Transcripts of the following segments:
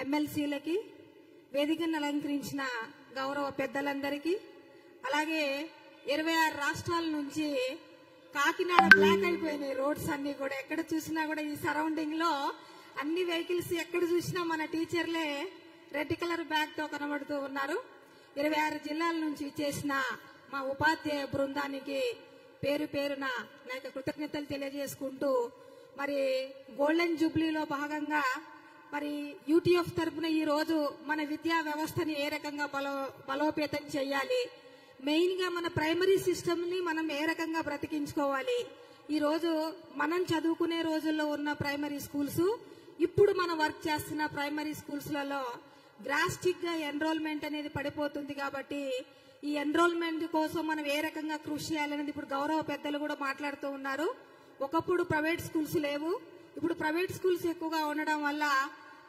ఎమ్మెల్సీలకి, వేదికను అలంకరించిన గౌరవ పెద్దలందరికీ, అలాగే 26 రాష్ట్రాల నుంచి కాకినాడ బ్లాక్ అయిపోయినాయి రోడ్స్ అన్ని కూడా. ఎక్కడ చూసినా కూడా ఈ సరౌండింగ్ లో అన్ని వెహికల్స్ ఎక్కడ చూసినా మన టీచర్లే రెడ్ కలర్ బ్యాగ్ తో కనబడుతూ ఉన్నారు. 26 జిల్లాల నుంచి చేసిన మా ఉపాధ్యాయ బృందానికి పేరు పేరున నా యొక్క కృతజ్ఞతలు తెలియజేసుకుంటూ, మరి గోల్డెన్ జూబ్లీలో భాగంగా మరి యూటీఎఫ్ తరఫున ఈ రోజు మన విద్యా వ్యవస్థని ఏ రకంగా బలోపేతం చేయాలి, మెయిన్ గా మన ప్రైమరీ సిస్టమ్ ని మనం ఏ రకంగా బ్రతికించుకోవాలి, ఈ రోజు మనం చదువుకునే రోజుల్లో ఉన్న ప్రైమరీ స్కూల్స్, ఇప్పుడు మనం వర్క్ చేస్తున్న ప్రైమరీ స్కూల్స్ లలో డ్రాస్టిక్ గా ఎన్రోల్మెంట్ అనేది పడిపోతుంది. కాబట్టి ఈ ఎన్రోల్మెంట్ కోసం మనం ఏ రకంగా కృషి చేయాలనేది ఇప్పుడు గౌరవ పెద్దలు కూడా మాట్లాడుతూ ఉన్నారు. ఒకప్పుడు ప్రైవేట్ స్కూల్స్ లేవు, ఇప్పుడు ప్రైవేట్ స్కూల్స్ ఎక్కువగా ఉండడం వల్ల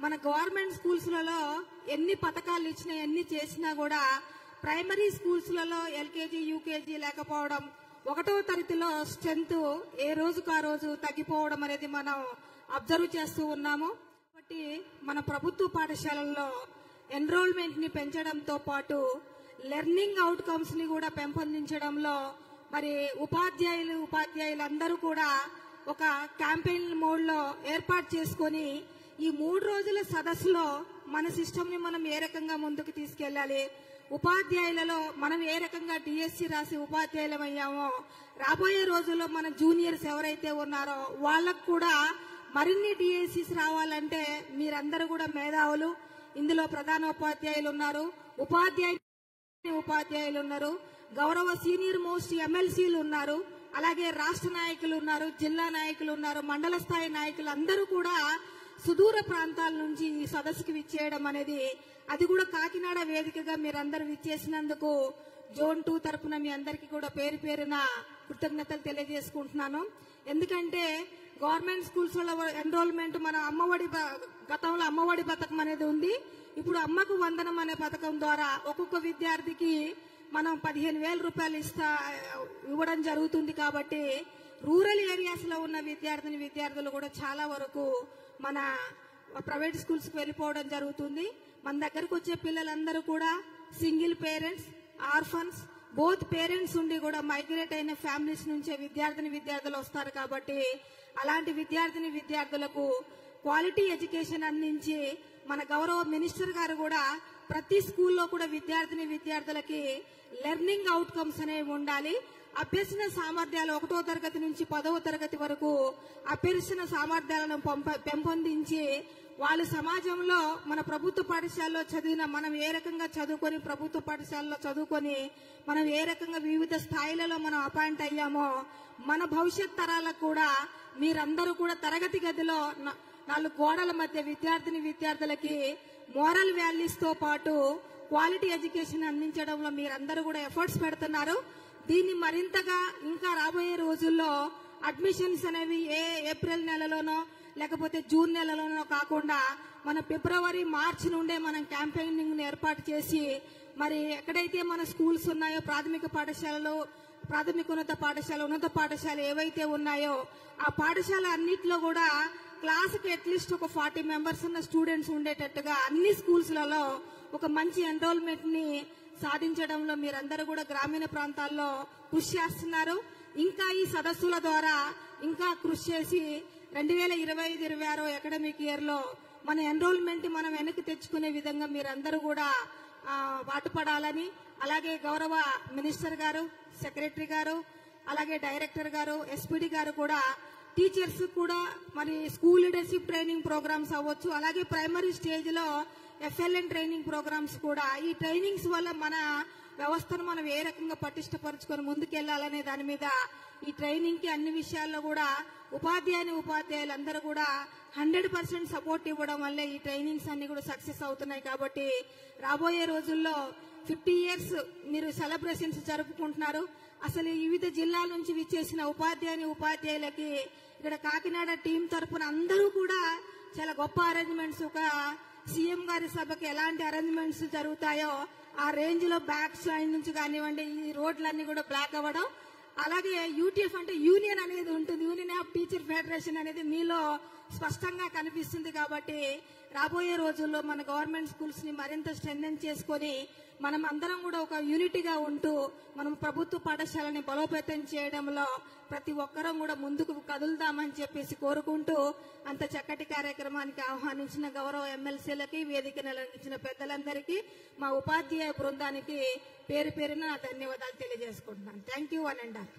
మన గవర్నమెంట్ స్కూల్స్ లలో ఎన్ని పథకాలు ఇచ్చినా ఎన్ని చేసినా కూడా ప్రైమరీ స్కూల్స్ లలో ఎల్కేజీ యూకేజీ లేకపోవడం, 1వ తరగతిలో స్ట్రెంత్ ఏ రోజుకు ఆ రోజు తగ్గిపోవడం అనేది మనం అబ్జర్వ్ చేస్తూ ఉన్నాము. కాబట్టి మన ప్రభుత్వ పాఠశాలల్లో ఎన్రోల్మెంట్ ని పెంచడంతో పాటు లెర్నింగ్ అవుట్కమ్స్ ని కూడా పెంపొందించడంలో మరి ఉపాధ్యాయులందరూ కూడా ఒక క్యాంపెయిన్ మోడ్ లో ఏర్పాటు చేసుకుని ఈ 3 రోజుల సదస్సులో మన సిస్టమ్ ని మనం ఏ రకంగా ముందుకు తీసుకెళ్లాలి, ఉపాధ్యాయులలో మనం ఏ రకంగా డిఎస్సి రాసి ఉపాధ్యాయులమయ్యామో రాబోయే రోజుల్లో మన జూనియర్స్ ఎవరైతే ఉన్నారో వాళ్ళకు కూడా మరిన్ని డిఎస్సిస్ రావాలంటే మీరందరూ కూడా మేధావులు. ఇందులో ప్రధాన ఉపాధ్యాయులు ఉన్నారు, ఉపాధ్యాయులు ఉన్నారు, గౌరవ సీనియర్ మోస్ట్ ఎమ్మెల్సీలు ఉన్నారు, అలాగే రాష్ట్ర నాయకులు ఉన్నారు, జిల్లా నాయకులు ఉన్నారు, మండల స్థాయి నాయకులు అందరూ కూడా సుదూర ప్రాంతాల నుంచి ఈ సదస్సుకి విచ్చేయడం అనేది, అది కూడా కాకినాడ వేదికగా మీరందరూ విచ్చేసినందుకు జోన్ 2 తరఫున మీ అందరికీ కూడా పేరు పేరున కృతజ్ఞతలు తెలియజేసుకుంటున్నాను. ఎందుకంటే గవర్నమెంట్ స్కూల్స్ లో ఎన్రోల్మెంట్ మన గతంలో అమ్మఒడి పథకం అనేది ఉంది. ఇప్పుడు అమ్మకు వందనం అనే పథకం ద్వారా ఒక్కొక్క విద్యార్థికి మనం 15,000 రూపాయలు ఇవ్వడం జరుగుతుంది. కాబట్టి రూరల్ ఏరియాస్ లో ఉన్న విద్యార్థులు కూడా చాలా వరకు మన ప్రైవేట్ స్కూల్స్ కి వెళ్లిపోవడం జరుగుతుంది. మన దగ్గరకు వచ్చే పిల్లలందరూ కూడా single parents, orphans, both parents ఉండి కూడా మైగ్రేట్ అయిన ఫ్యామిలీస్ నుంచే విద్యార్థులు వస్తారు. కాబట్టి అలాంటి విద్యార్థులకు క్వాలిటీ ఎడ్యుకేషన్ అందించి మన గౌరవ మినిస్టర్ గారు కూడా ప్రతి స్కూల్లో కూడా విద్యార్థులకి లెర్నింగ్ అవుట్కమ్స్ అనేవి ఉండాలి. అభ్యసన సామర్థ్యాలు 1వ తరగతి నుంచి 10వ తరగతి వరకు అభ్యసన సామర్థ్యాలను పెంపొందించి వాళ్ళు సమాజంలో మన ప్రభుత్వ పాఠశాలలో చదివిన మనం ఏ రకంగా చదువుకొని ప్రభుత్వ పాఠశాలలో చదువుకొని మనం ఏ రకంగా వివిధ స్థాయిలలో మనం అపాయింట్ అయ్యామో మన భవిష్యత్ తరాలకు కూడా మీరందరూ కూడా తరగతి గదిలో 4 గోడల మధ్య విద్యార్థులకి మోరల్ వాల్యూస్ తో పాటు క్వాలిటీ ఎడ్యుకేషన్ అందించడంలో మీరందరూ కూడా ఎఫర్ట్స్ పెడుతున్నారు. దీన్ని మరింతగా ఇంకా రాబోయే రోజుల్లో అడ్మిషన్స్ అనేవి ఏప్రిల్ నెలలోనో లేకపోతే జూన్ నెలలోనో కాకుండా మన ఫిబ్రవరి మార్చి నుండే మనం క్యాంపెయినింగ్ ఏర్పాటు చేసి మరి ఎక్కడైతే మన స్కూల్స్ ఉన్నాయో ప్రాథమిక పాఠశాలలు, ప్రాథమికోన్నత పాఠశాల, ఉన్నత పాఠశాల ఏవైతే ఉన్నాయో ఆ పాఠశాల అన్నిట్లో కూడా క్లాస్కి అట్లీస్ట్ ఒక 40 మెంబర్స్ ఉన్న స్టూడెంట్స్ ఉండేటట్టుగా అన్ని స్కూల్స్ లలో ఒక మంచి ఎన్రోల్మెంట్ ని సాధించడంలో మీరందరూ కూడా గ్రామీణ ప్రాంతాల్లో కృషి చేస్తున్నారు. ఇంకా ఈ సదస్సుల ద్వారా ఇంకా కృషి చేసి 2025-26 అకాడమిక్ ఇయర్ లో మన ఎన్రోల్మెంట్ మనం వెనక్కి తెచ్చుకునే విధంగా మీరందరూ కూడా పాటుపడాలని, అలాగే గౌరవ మినిస్టర్ గారు, సెక్రటరీ గారు, అలాగే డైరెక్టర్ గారు, ఎస్పీడీ గారు కూడా టీచర్స్ కూడా మరి స్కూల్ లీడర్షిప్ ట్రైనింగ్ ప్రోగ్రామ్స్ అవ్వచ్చు, అలాగే ప్రైమరీ స్టేజ్ లో FLN ట్రైనింగ్ ప్రోగ్రామ్స్ కూడా, ఈ ట్రైనింగ్స్ వల్ల మన వ్యవస్థను మనం ఏ రకంగా పటిష్టపరుచుకొని ముందుకెళ్లాలనే దాని మీద ఈ ట్రైనింగ్ కి అన్ని విషయాల్లో కూడా ఉపాధ్యాయులందరూ కూడా 100% సపోర్ట్ ఇవ్వడం వల్లే ఈ ట్రైనింగ్స్ అన్ని కూడా సక్సెస్ అవుతున్నాయి. కాబట్టి రాబోయే రోజుల్లో 50 ఇయర్స్ మీరు సెలబ్రేషన్స్ జరుపుకుంటున్నారు. అసలు వివిధ జిల్లాల నుంచి విచ్చేసిన ఉపాధ్యాయులకి ఇక్కడ కాకినాడ టీం తరఫున అందరూ కూడా చాలా గొప్ప అరేంజ్మెంట్స్, ఒక సీఎం గారి సభకి ఎలాంటి అరేంజ్మెంట్స్ జరుగుతాయో ఆ రేంజ్ లో బ్యాక్ సైడ్ నుంచి కానివ్వండి ఈ రోడ్లన్నీ కూడా బ్లాక్ అవ్వడం, అలాగే యూటీఎఫ్ అంటే యూనియన్ అనేది ఉంటుంది, యూనియన్ ఆఫ్ టీచర్ ఫెడరేషన్ అనేది మీలో స్పష్టంగా కనిపిస్తుంది. కాబట్టి రాబోయే రోజుల్లో మన గవర్నమెంట్ స్కూల్స్ ని మరింత స్ట్రెంథెన్ చేసుకొని మనం అందరం కూడా ఒక యూనిటీగా ఉంటూ మనం ప్రభుత్వ పాఠశాలని బలోపేతం చేయడంలో ప్రతి ఒక్కరం కూడా ముందుకు కదులుదామని చెప్పేసి కోరుకుంటూ అంత చక్కటి కార్యక్రమానికి ఆహ్వానించిన గౌరవ ఎమ్మెల్సీలకి, వేదిక నిర్వహించిన పెద్దలందరికీ, మా ఉపాధ్యాయ బృందానికి పేరు పేరున ధన్యవాదాలు తెలియజేసుకుంటున్నాను. Thank you one and all.